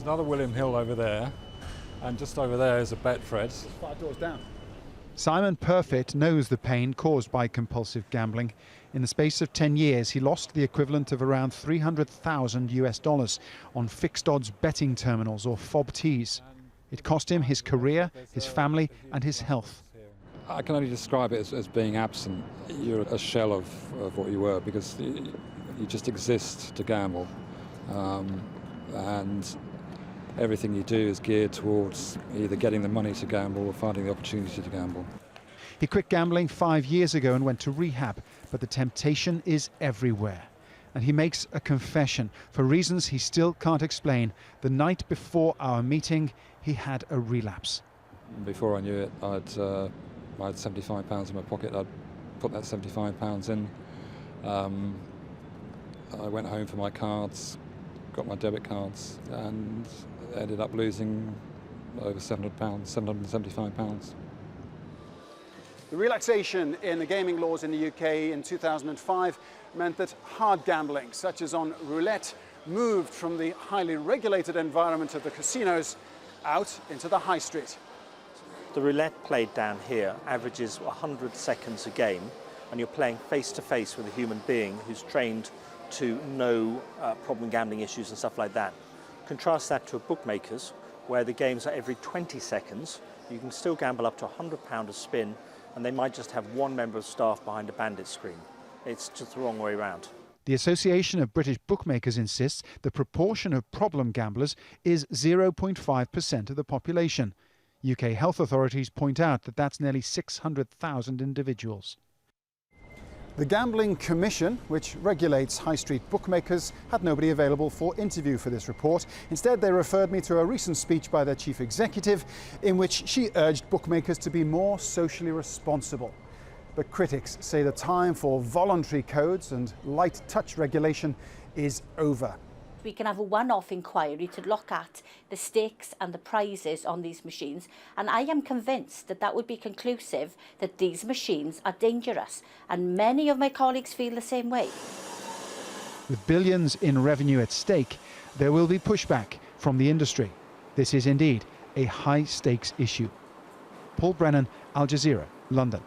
another William Hill over there, and just over there is a Betfred. It's 5 doors down. Simon PERFITT knows the pain caused by compulsive gambling. In the space of 10 years, he lost the equivalent of around $300,000 on fixed odds betting terminals, or FOBTs. It cost him his career, his family and his health. I can only describe it as being absent. You're a shell of what you were, because you just exist to gamble. And everything you do is geared towards either getting the money to gamble or finding the opportunity to gamble. He quit gambling 5 years ago and went to rehab, but the temptation is everywhere. And he makes a confession. For reasons he still can't explain, the night before our meeting, he had a relapse. Before I knew it, I had £75 in my pocket. I'd put that £75 in. I went home for my cards, got my debit cards, and ended up losing over £700, £775. The relaxation in the gaming laws in the UK in 2005 meant that hard gambling, such as on roulette, moved from the highly regulated environment of the casinos out into the high street. The roulette played down here averages 100 seconds a game, and you're playing face to face with a human being who's trained to know problem gambling issues and stuff like that. Contrast that to a bookmaker's, where the games are every 20 seconds. You can still gamble up to £100 a spin, and they might just have one member of staff behind a bandit screen. It's just the wrong way around. The Association of British Bookmakers insists the proportion of problem gamblers is 0.5% of the population. UK health authorities point out that that's nearly 600,000 individuals. The Gambling Commission, which regulates high street bookmakers, had nobody available for interview for this report. Instead, they referred me to a recent speech by their chief executive, in which she urged bookmakers to be more socially responsible. But critics say the time for voluntary codes and light touch regulation is over. We can have a one-off inquiry to look at the stakes and the prizes on these machines, and I am convinced that that would be conclusive that these machines are dangerous, and many of my colleagues feel the same way. With billions in revenue at stake, there will be pushback from the industry. This is indeed a high-stakes issue. Paul Brennan, Al Jazeera, London.